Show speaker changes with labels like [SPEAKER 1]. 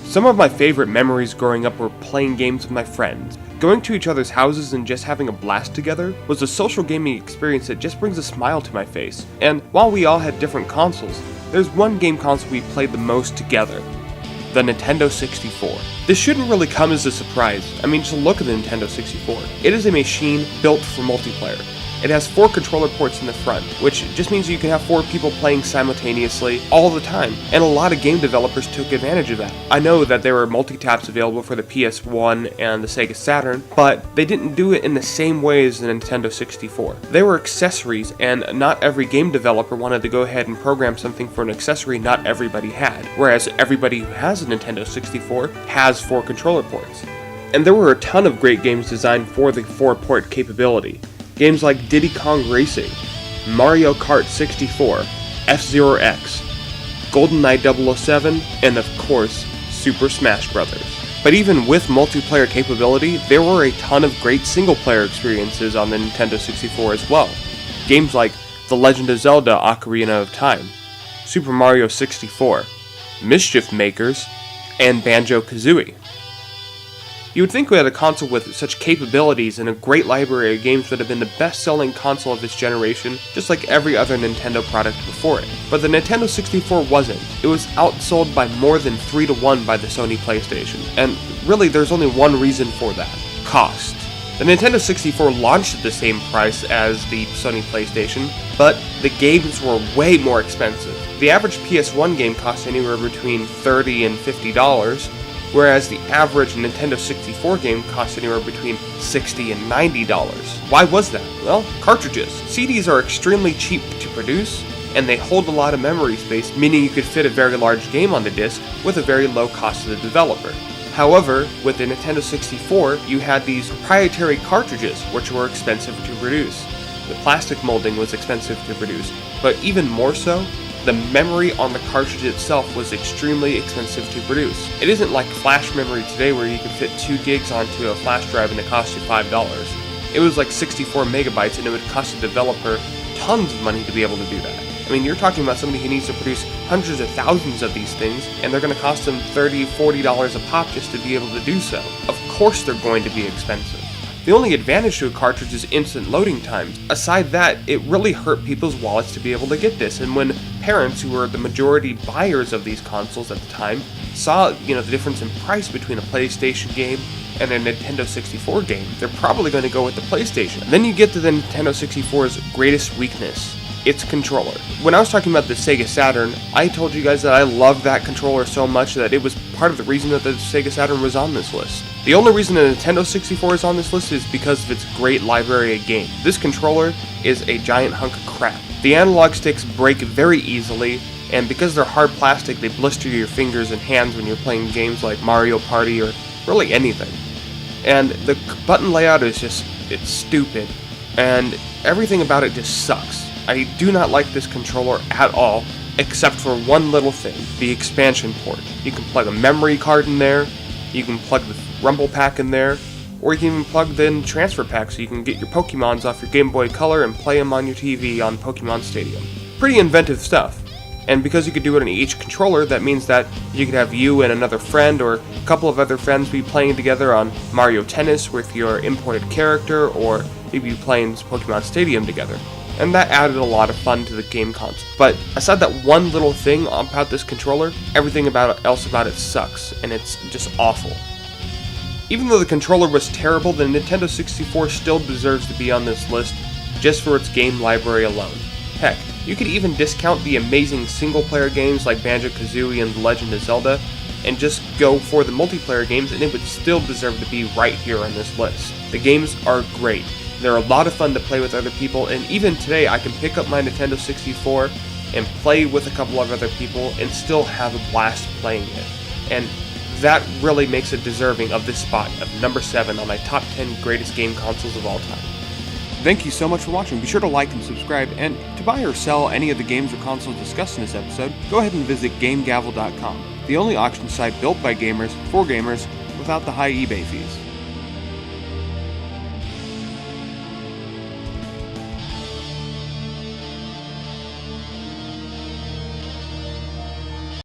[SPEAKER 1] Some of my favorite memories growing up were playing games with my friends. Going to each other's houses and just having a blast together was a social gaming experience that just brings a smile to my face. And while we all had different consoles, there's one game console we played the most together: the Nintendo 64. This shouldn't really come as a surprise. I mean, just look at the Nintendo 64. It is a machine built for multiplayer. It has 4 controller ports in the front, which just means you can have 4 people playing simultaneously all the time, and a lot of game developers took advantage of that. I know that there were multi-taps available for the PS1 and the Sega Saturn, but they didn't do it in the same way as the Nintendo 64. They were accessories, and not every game developer wanted to go ahead and program something for an accessory not everybody had, whereas everybody who has a Nintendo 64 has 4 controller ports. And there were a ton of great games designed for the 4-port capability. Games like Diddy Kong Racing, Mario Kart 64, F-Zero X, GoldenEye 007, and of course, Super Smash Bros. But even with multiplayer capability, there were a ton of great single-player experiences on the Nintendo 64 as well. Games like The Legend of Zelda: Ocarina of Time, Super Mario 64, Mischief Makers, and Banjo-Kazooie. You would think we had a console with such capabilities and a great library of games would have been the best-selling console of its generation, just like every other Nintendo product before it. But the Nintendo 64 wasn't. It was outsold by more than 3-1 by the Sony PlayStation. And really, there's only one reason for that: cost. The Nintendo 64 launched at the same price as the Sony PlayStation, but the games were way more expensive. The average PS1 game cost anywhere between $30 and $50, whereas the average Nintendo 64 game cost anywhere between $60 and $90. Why was that? Well, cartridges. CDs are extremely cheap to produce, and they hold a lot of memory space, meaning you could fit a very large game on the disc with a very low cost to the developer. However, with the Nintendo 64, you had these proprietary cartridges, which were expensive to produce. The plastic molding was expensive to produce, but even more so, the memory on the cartridge itself was extremely expensive to produce. It isn't like flash memory today where you can fit 2 gigs onto a flash drive and it costs you $5. It was like 64 megabytes and it would cost a developer tons of money to be able to do that. I mean, you're talking about somebody who needs to produce hundreds of thousands of these things, and they're going to cost them $30, $40 a pop just to be able to do so. Of course they're going to be expensive. The only advantage to a cartridge is instant loading times. Aside that, it really hurt people's wallets to be able to get this, and when parents, who were the majority buyers of these consoles at the time, saw the difference in price between a PlayStation game and a Nintendo 64 game, they're probably going to go with the PlayStation. And then you get to the Nintendo 64's greatest weakness: its controller. When I was talking about the Sega Saturn, I told you guys that I loved that controller so much that it was part of the reason that the Sega Saturn was on this list. The only reason the Nintendo 64 is on this list is because of its great library of games. This controller is a giant hunk of crap. The analog sticks break very easily, and because they're hard plastic, they blister your fingers and hands when you're playing games like Mario Party or really anything. And the button layout is it's stupid, and everything about it just sucks. I do not like this controller at all, except for one little thing: the expansion port. You can plug a memory card in there, you can plug the Rumble Pack in there, or you can even plug the transfer pack so you can get your Pokemons off your Game Boy Color and play them on your TV on Pokemon Stadium. Pretty inventive stuff. And because you could do it on each controller, that means that you could have you and another friend or a couple of other friends be playing together on Mario Tennis with your imported character, or maybe playing Pokemon Stadium together. And that added a lot of fun to the game console. But aside that one little thing about this controller, everything else about it sucks, and it's just awful. Even though the controller was terrible, the Nintendo 64 still deserves to be on this list just for its game library alone. Heck, you could even discount the amazing single-player games like Banjo-Kazooie and The Legend of Zelda, and just go for the multiplayer games, and it would still deserve to be right here on this list. The games are great. They're a lot of fun to play with other people, and even today I can pick up my Nintendo 64 and play with a couple of other people and still have a blast playing it. And that really makes it deserving of this spot of number 7 on my top 10 greatest game consoles of all time. Thank you so much for watching. Be sure to like and subscribe, and to buy or sell any of the games or consoles discussed in this episode, go ahead and visit GameGavel.com, the only auction site built by gamers for gamers without the high eBay fees.